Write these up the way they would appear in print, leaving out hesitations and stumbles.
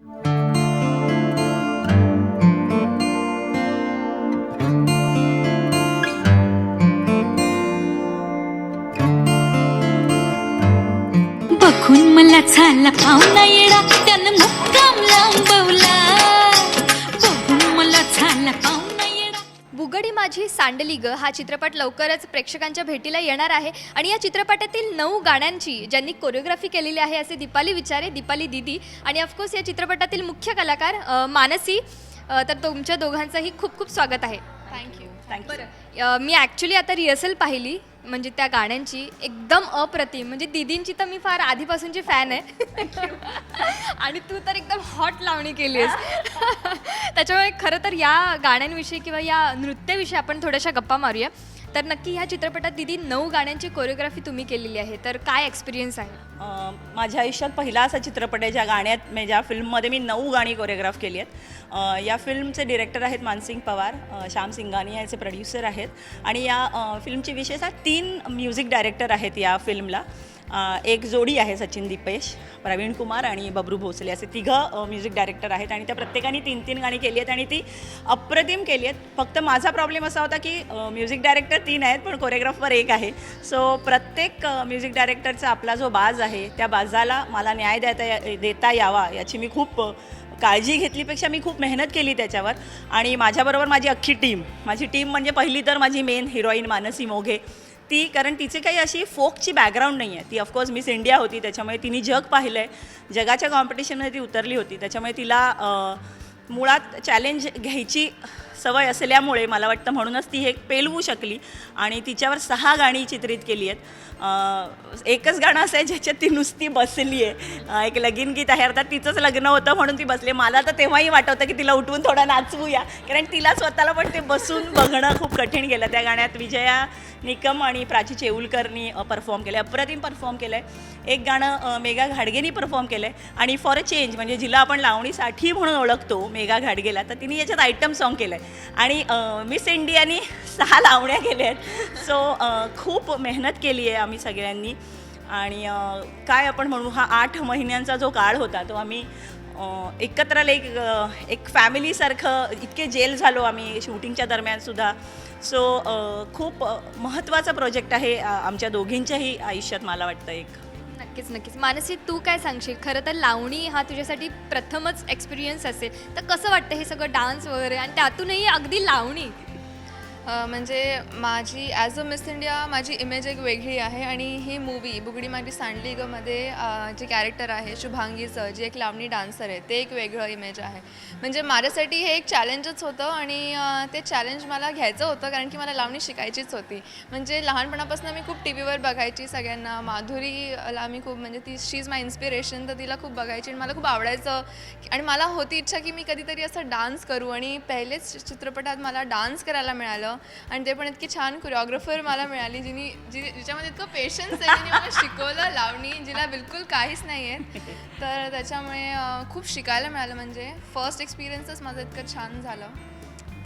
बघून मला झाला पाहुणा येडा त्यानं मुक्काम लांबवला. बघून मला झाला पाहुणा येडा. बुगडी माझी सांडली ग हा चित्रपट लवकरच प्रेक्षकांच्या भेटीला येणार आहे आणि या चित्रपटातील 9 गाण्यांची ज्यांनी कोरिओग्राफी केलेली आहे असे दीपाली विचारे, दीपाली दीदी आणि ऑफकोर्स या चित्रपटातील मुख्य कलाकार मानसी. तर तुमच्या दोघांचंही खूप खूप स्वागत आहे. थँक्यू. बरं, मी ॲक्च्युली आता रिहर्सल पाहिली म्हणजे त्या गाण्यांची एकदम अप्रतिम. म्हणजे दीदींची तर मी फार आधीपासूनची फॅन आहे आणि तू तर एकदम हॉट लावणी केली आहेस. त्याच्यामुळे खरं तर या गाण्यांविषयी किंवा या नृत्याविषयी आपण थोड्याशा गप्पा मारूया. तर नक्की ह्या चित्रपटात दीदी 9 गाण्यांची कोरिओग्राफी तुम्ही केलेली आहे, तर काय एक्सपिरियन्स आहे? माझ्या आयुष्यात पहिला असा चित्रपट आहे ज्या गाण्यात म्हणजे ज्या फिल्ममध्ये मी 9 गाणी कोरिओग्राफ केली आहेत. या फिल्मचे डिरेक्टर आहेत मानसिंग पवार, श्याम सिंगानी याचे प्रोड्युसर आहेत आणि या फिल्मची विशेषतः 3 म्युझिक डायरेक्टर आहेत या फिल्मला. एक जोडी आहे सचिन दीपेश, प्रवीण कुमार आणि बबरू भोसले असे 3 म्युझिक डायरेक्टर आहेत आणि त्या प्रत्येकाने 3-3 गाणी केली आहेत आणि ती अप्रतिम केली आहेत. फक्त माझा प्रॉब्लेम असा होता की म्युझिक डायरेक्टर 3 आहेत पण कोरिओग्राफर 1 आहे. सो प्रत्येक म्युझिक डायरेक्टरचा आपला जो बाज आहे त्या बाजाला मला न्याय देता यावा याची मी खूप काळजी घेतलीपेक्षा मी खूप मेहनत केली त्याच्यावर. आणि माझ्याबरोबर माझी टीम म्हणजे पहिली तर माझी मेन हिरोईन मानसी मोघे ती, कारण तिची काही अशी फोकची बॅकग्राऊंड नाही आहे. ती ऑफकोर्स मिस इंडिया होती त्याच्यामुळे तिने जग पाहिलं आहे, जगाच्या कॉम्पिटिशनमध्ये ती उतरली होती त्याच्यामुळे तिला मुळात चॅलेंज घ्यायची सवय असल्यामुळे मला वाटतं म्हणूनच ती हे पेलवू शकली आणि तिच्यावर 6 गाणी चित्रित केली आहेत. एकच गाणं असं आहे ज्याच्यात ती नुसती बसली आहे. एक लगीन गीत आहे, अर्थात तिचंच लग्न होतं म्हणून ती बसली. मला तर तेव्हाही वाटतं की तिला उठवून थोडा नाचवूया, कारण तिला स्वतःला पण ते बसून बघणं खूप कठीण गेलं. त्या गाण्यात विजया निकम आणि प्राची चेऊलकरनी परफॉर्म केलं आहे, अप्रतिम परफॉर्म केलं आहे. एक गाणं मेघा घाडगेनी परफॉर्म केलं आहे आणि फॉर अ चेंज म्हणजे जिला आपण लावणीसाठी म्हणून ओळखतो मेघा घाडगेला, तर तिने याच्यात आयटम सॉन्ग केलं आहे आणि मिस इंडियानी 6 लावण्या केल्या आहेत. सो खूप मेहनत केली आहे आम्ही सगळ्यांनी आणि काय आपण म्हणू, हा 8 महिन्यांचा जो काळ होता तो आम्ही एकत्र एक फॅमिलीसारखं इतके जेल झालो आम्ही शूटिंगच्या दरम्यानसुद्धा. सो खूप महत्त्वाचा प्रोजेक्ट आहे आमच्या दोघींच्याही आयुष्यात मला वाटतं एक. नक्कीच. मानसी, तू काय सांगशील? खरं तर लावणी हा तुझ्यासाठी प्रथमच एक्सपिरियन्स असेल, तर कसं वाटतं हे सगळं डान्स वगैरे आणि त्यातूनही अगदी लावणी? म्हणजे माझी ॲज अ मिस इंडिया माझी इमेज एक वेगळी आहे आणि ही मूवी बुगडी माझी सांडली गमध्ये जे कॅरेक्टर आहे शुभांगीचं, जे एक लावणी डान्सर आहे, ते एक वेगळं इमेज आहे. म्हणजे माझ्यासाठी हे एक चॅलेंजच होतं आणि ते चॅलेंज मला घ्यायचं होतं कारण की मला लावणी शिकायचीच होती. म्हणजे लहानपणापासून मी खूप टी व्हीवर बघायची सगळ्यांना. माधुरीला मी खूप म्हणजे शी इज माय इन्स्पिरेशन, तर तिला खूप बघायची आणि मला खूप आवडायचं आणि मला होती इच्छा की मी कधीतरी असं डान्स करू आणि पहिलेच चित्रपटात मला डान्स करायला मिळालं आणि ते पण इतकी छान कोरिओग्राफर मला मिळाली जिच्यामध्ये इतकं पेशन्स आहे, जिने मला शिकवलं लावणी, जिला बिलकुल काहीच नाही आहे. तर त्याच्यामुळे खूप शिकायला मिळालं. म्हणजे फर्स्ट एक्सपिरियन्सच माझं इतकं छान झालं.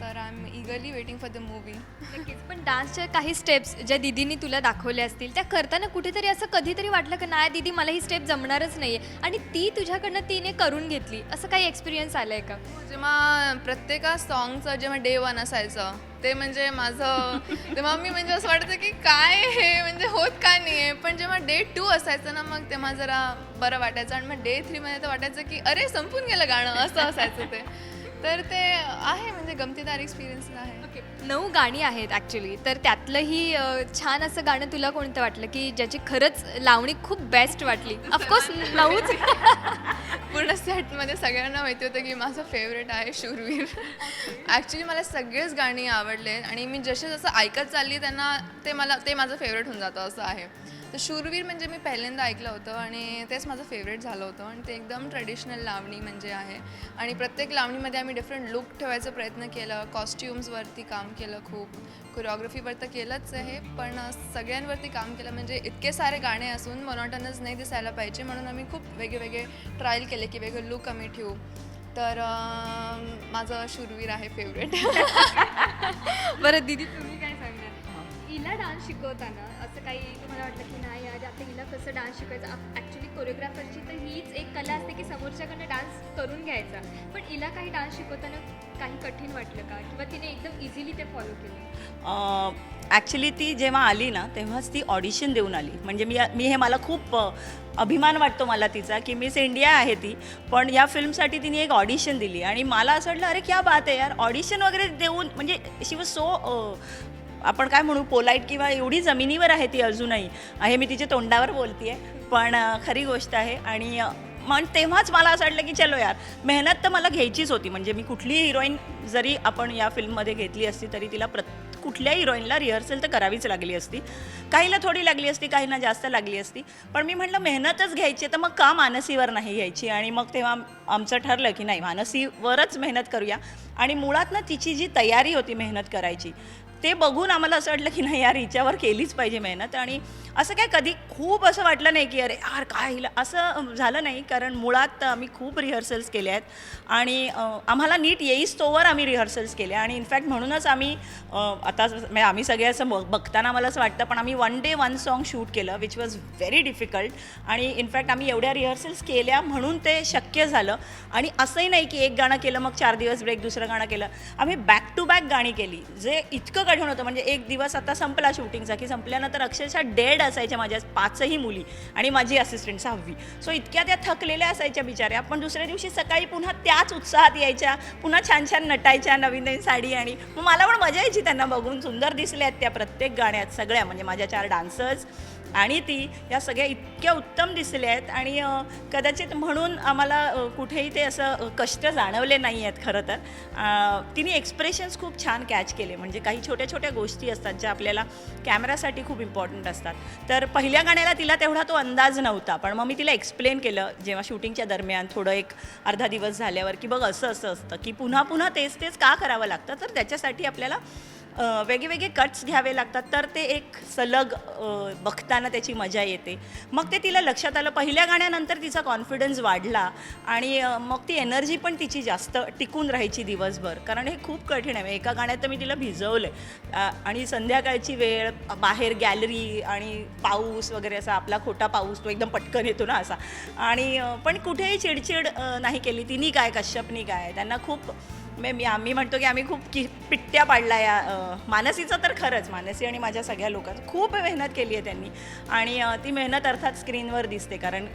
तर I am eagerly waiting for the movie. नक्कीच. पण डान्सच्या काही स्टेप्स ज्या दीदींनी तुला दाखवल्या असतील त्या करताना कुठेतरी असं कधीतरी वाटलं की नाही दीदी मला ही स्टेप जमणारच नाही आहे आणि ती तुझ्याकडनं तिने करून घेतली, असं काही एक्सपिरियन्स आलं आहे का? जेव्हा प्रत्येका सॉन्गचं जेव्हा डे 1 असायचं ते म्हणजे माझं तेव्हा मी म्हणजे असं वाटतं की काय हे म्हणजे होत का नाही आहे. पण जेव्हा डे 2 असायचं ना मग तेव्हा जरा बरं वाटायचं आणि मग डे 3 मध्ये तर वाटायचं की अरे संपून गेलं गाणं, असं असायचं ते. तर ते आहे म्हणजे गमतीदार एक्सपिरियन्स आहे. ओके, 9 गाणी आहेत ॲक्च्युली, तर त्यातलंही छान असं गाणं तुला कोणतं वाटलं की ज्याची खरंच लावणी खूप बेस्ट वाटली? ऑफकोर्स 9च. पूर्ण सेटमध्ये सगळ्यांना माहिती होतं की माझं फेवरेट आहे शूरवीर. ॲक्च्युली मला सगळेच गाणी आवडले आणि मी जसं ऐकत चालली त्यांना ते माझं फेवरेट होऊन जातं असं आहे. तर शूरवीर म्हणजे मी पहिल्यांदा ऐकलं होतं आणि तेच माझं फेवरेट झालं होतं आणि ते एकदम ट्रेडिशनल लावणी म्हणजे आहे आणि प्रत्येक लावणीमध्ये आम्ही डिफरंट लुक ठेवायचा प्रयत्न केला. कॉस्ट्युम्सवरती काम केलं, खूप कोरिओग्राफीवर तर केलंच आहे पण सगळ्यांवरती काम केलं. म्हणजे इतके सारे गाणे असून मोनोटनस नाही दिसायला पाहिजे म्हणून आम्ही खूप वेगळे ट्रायल केले की वेगळे लुक आम्ही ठेवू. तर माझं शूरवीर आहे फेवरेट. बरं दीदी, तुम्ही काय सांगणार? हिला डान्स शिकवताना असं काही तुम्हाला वाटलं की नाही यार आता हिला कसं डान्स शिकायचं? ॲक्च्युली कोरिओग्राफरची तर हीच एक कला असते की समोरच्याकडनं डान्स करून घ्यायचा. पण हिला काही डान्स शिकवताना काही कठीण वाटलं का, किंवा तिने एकदम इझिली ते फॉलो केलं? ॲक्च्युली ती जेव्हा आली ना तेव्हाच ती ऑडिशन देऊन आली. म्हणजे मी हे मला खूप अभिमान वाटतो मला तिचा, की मिस इंडिया आहे ती, पण या फिल्मसाठी तिने एक ऑडिशन दिली आणि मला असं वाटलं अरे क्या बात आहे यार, ऑडिशन वगैरे देऊन, म्हणजे शी वॉज सो आपण काय म्हणू पोलाईट, किंवा एवढी जमिनीवर आहे ती अजूनही. हे मी तिच्या तोंडावर बोलते आहे, पण खरी गोष्ट आहे. आणि मग तेव्हाच मला असं वाटलं की चलो यार, मेहनत तर मला घ्यायचीच होती. म्हणजे मी कुठलीही हिरोईन जरी आपण या फिल्ममध्ये घेतली असती तरी तिला कुठल्याही हिरोईनला रिहर्सल तर करावीच लागली असती. काहीला थोडी लागली असती, काहींना जास्त लागली असती, पण मी म्हटलं मेहनतच घ्यायची तर मग का मानसीवर नाही घ्यायची. आणि मग तेव्हा आमचं ठरलं की नाही, मानसीवरच मेहनत करूया. आणि मुळात ना तिची जी तयारी होती मेहनत करायची ते बघून आम्हाला असं वाटलं की नाही यार, हिच्यावर केलीच पाहिजे मेहनत. आणि असं काय कधी खूप असं वाटलं नाही की अरे यार काय हिला, असं झालं नाही. कारण मुळात आम्ही खूप रिहर्सल्स केल्या आहेत आणि आम्हाला नीट येईस तोवर आम्ही रिहर्सल्स केल्या. आणि इनफॅक्ट म्हणूनच आम्ही आता म्हणजे आम्ही सगळे असं बघताना मला असं वाटतं, पण आम्ही 1 डे 1 सॉन्ग शूट केलं, विच वॉज व्हेरी डिफिकल्ट. आणि इनफॅक्ट आम्ही एवढ्या रिहर्सल्स केल्या म्हणून ते शक्य झालं. आणि असंही नाही की एक गाणं केलं मग 4 दिवस ब्रेक, दुसरं गाणं केलं. आम्ही बॅक टू बॅक गाणी केली, जे इतकं कठीण होतं. म्हणजे एक दिवस आता संपला शूटिंगचा की संपल्यानंतर अक्षरशः डेड असायच्या माझ्या 5ही मुली आणि माझी असिस्टंट 6वी. सो इतक्या त्या थकलेल्या असायच्या बिचाऱ्या, पण दुसऱ्या दिवशी सकाळी पुन्हा त्याच उत्साहात यायच्या, पुन्हा छान छान नटायच्या, नवीन नवीन साडी. आणि मग मला पण मजा यायची त्यांना बघून. सुंदर दिसल्या आहेत त्या प्रत्येक गाण्यात सगळ्या, म्हणजे माझ्या 4 डान्सर्स आणि ती या सगळ्या इतक्या उत्तम दिसल्या आहेत. आणि कदाचित म्हणून आम्हाला कुठेही ते असं कष्ट जाणवले नाही आहेत. खरं तर तिने एक्सप्रेशन्स खूप छान कॅच केले. म्हणजे काही छोट्या छोट्या गोष्टी असतात ज्या आपल्याला कॅमेरासाठी खूप इम्पॉर्टंट असतात. तर पहिल्या गाण्याला तिला तेवढा तो अंदाज नव्हता, पण मग मी तिला एक्सप्लेन केलं जेव्हा शूटिंगच्या दरम्यान थोडं एक अर्धा दिवस झाल्यावर, की बघ असं असं असतं की पुन्हा पुन्हा तेच तेच का करावं लागतं, तर त्याच्यासाठी आपल्याला वेगवेगळे कट्स घ्यावे लागतात, तर ते एक सलग बघताना त्याची मजा येते. मग ते तिला लक्षात आलं. पहिल्या गाण्यानंतर तिचा कॉन्फिडन्स वाढला आणि मग ती एनर्जी पण तिची जास्त टिकून राहायची दिवसभर. कारण हे खूप कठीण आहे. एका गाण्यात तर मी तिला भिजवलं आहे. आणि संध्याकाळची वेळ, बाहेर गॅलरी आणि पाऊस वगैरे, असा आपला खोटा पाऊस तो एकदम पटकन येतो ना असा. आणि पण कुठेही चिडचिड नाही केली तिने. काय कश्यपनी काय, त्यांना खूप आम्ही म्हणतो की आम्ही खूप पिट्ट्या पाडल्या या मानसीचं. तर खरंच मानसी आणि माझ्या सगळ्या लोकांचं खूप मेहनत केली आहे त्यांनी. आणि ती मेहनत अर्थात स्क्रीनवर दिसते. कारण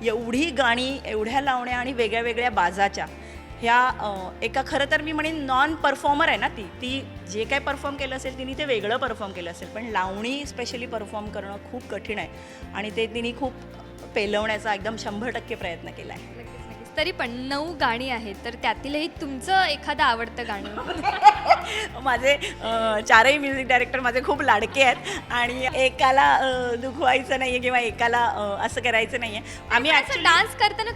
एवढी गाणी, एवढ्या लावण्या आणि वेगळ्या वेगळ्या बाजाच्या ह्या एका, खरं तर मी म्हणेन नॉन परफॉर्मर आहे ना ती जे काय परफॉर्म केलं असेल तिने ते वेगळं परफॉर्म केलं असेल, पण लावणी स्पेशली परफॉर्म करणं खूप कठीण आहे. आणि ते तिने खूप पेलवण्याचा एकदम 100% प्रयत्न केला आहे. तरी पण 9 गाणी आहेत, तर त्यातीलही तुमचं एखादं आवडतं गाणं? माझे 4ही म्युझिक डायरेक्टर माझे खूप लाडके आहेत आणि एकाला दुखवायचं नाही आहे किंवा एकाला असं करायचं नाही आहे. आम्ही ॲक्च्युली डान्स करताना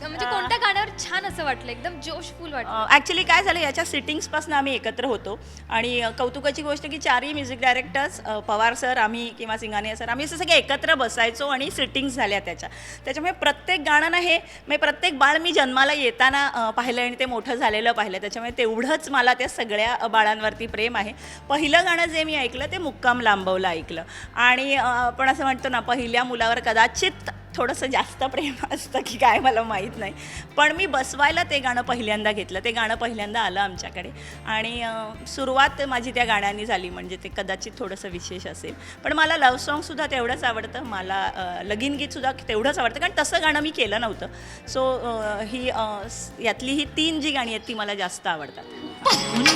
म्हणजे कोणत्या गाण्यावर छान असं वाटलं, एकदम जोशफुल वाटलं? ॲक्च्युली काय झालं, याच्या सिटिंग्सपासून आम्ही एकत्र होतो. आणि कौतुकाची गोष्ट की 4ही म्युझिक डायरेक्टर्स, पवार सर, आम्ही किंवा सिंगानिया सर, आम्ही असं सगळे एकत्र बसायचो आणि सिटिंग्स झाल्या त्याच्यामुळे प्रत्येक गाणं ना, हे म्हणजे प्रत्येक बाळ मी जन्माला येताना पाहिलं आणि ते मोठं झालेलं पाहिलं. त्याच्यामुळे तेवढंच मला त्या सगळ्या बाळांवरती प्रेम आहे. पहिलं गाणं जे मी ऐकलं ते मुक्काम लांबवला ऐकलं. आणि आपण असं म्हणतो ना, पहिल्या मुलावर कदाचित थोडंसं जास्त प्रेम असतं की काय मला माहीत नाही, पण मी बसवायला ते गाणं पहिल्यांदा घेतलं. ते गाणं पहिल्यांदा आलं आमच्याकडे आणि सुरुवात माझी त्या गाण्याने झाली. म्हणजे ते कदाचित थोडंसं विशेष असेल. पण मला लव्ह सॉन्गसुद्धा तेवढंच आवडतं, मला लगीन गीतसुद्धा तेवढंच आवडतं, कारण तसं गाणं मी केलं नव्हतं. सो यातली ही 3 जी गाणी आहेत ती मला जास्त आवडतात.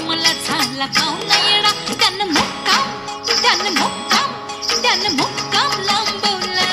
मला झाला पाहुणा येडा, त्यानं मुक्काम लांबवला.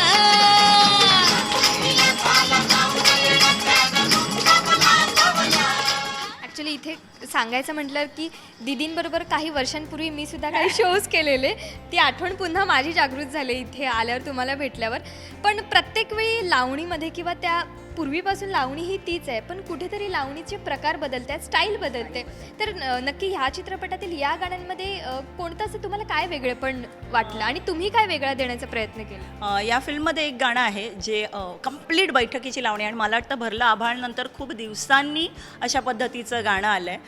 ॲक्च्युली इथे सांगायचं म्हटलं की दीदींबरोबर काही वर्षांपूर्वी मी सुद्धा काही शोज केलेले, ती आठवण पुन्हा माझी जागृत झाली इथे आल्यावर, तुम्हाला भेटल्यावर. पण प्रत्येक वेळी लावणीमध्ये किंवा त्या पूर्वीपासून लावणी ही तीच आहे, पण कुठेतरी लावणीचे प्रकार बदलत आहेत, स्टाईल बदलते. तर नक्की ह्या चित्रपटातील या गाण्यांमध्ये कोणतं असं तुम्हाला काय वेगळेपण वाटलं आणि तुम्ही काय वेगळा देण्याचा प्रयत्न केला? या फिल्ममध्ये एक गाणं आहे जे कंप्लीट बैठकीची लावणी, आणि मला वाटतं भरलं आभाळनंतर खूप दिवसांनी अशा पद्धतीचं गाणं आलं आहे.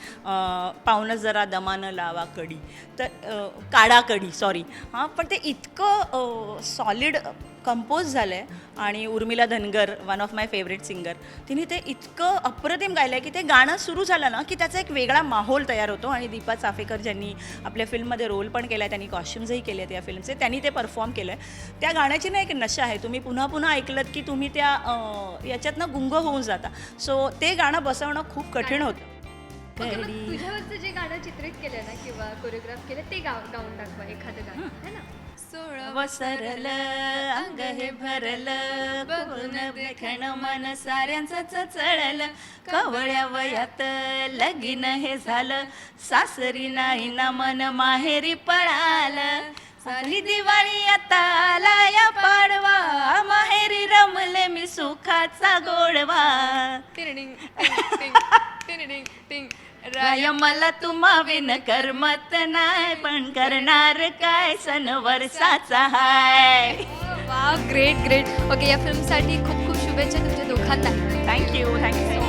पाहुणं जरा दमानं लावा कडी, तर काढा कडी, सॉरी हां, पण ते इतकं सॉलिड कंपोज झालं आहे आणि Urmila Dhangar one of my favourite singer तिने ते इतकं अप्रतिम गायलं आहे की ते गाणं सुरू झालं ना की त्याचा एक वेगळा माहोल तयार होतो. आणि दीपा चाफेकर ज्यांनी आपल्या फिल्ममध्ये रोल पण केला आहे, त्यांनी कॉस्ट्युम्सही केले आहेत या फिल्मचे, त्यांनी ते परफॉर्म केलं आहे. त्या गाण्याची ना एक नशा आहे, तुम्ही पुन्हा पुन्हा ऐकलत की तुम्ही त्या याच्यातनं गुंग होऊन जाता. सो ते गाणं बसवणं खूप कठीण होतं. ओके, मग तुझ्यावरचं जे गाणं चित्रित केलं ना किंवा कोरिओग्राफ केलं ते गाऊन दाखवा एखादं गाणं है ना. वसरल अंग हे भरल बघून देखण मन साऱ्यांचं चळल कवळ्या वयात लगीन हे झालं सासरी नाही ना मन माहेरी पळाल सारी दिवाळी आता आला या पाडवा माहेरी रमले मी सुखाचा गोडवा टिरडिंग टिंग टिरडिंग टिंग राय मला तुम्हा विन करमत नाही पण करणार काय सण वर्षाचा हाय. वा, ग्रेट ग्रेट. ओके, या फिल्मसाठी खूप खूप शुभेच्छा तुमच्या दोघांना. Thank you so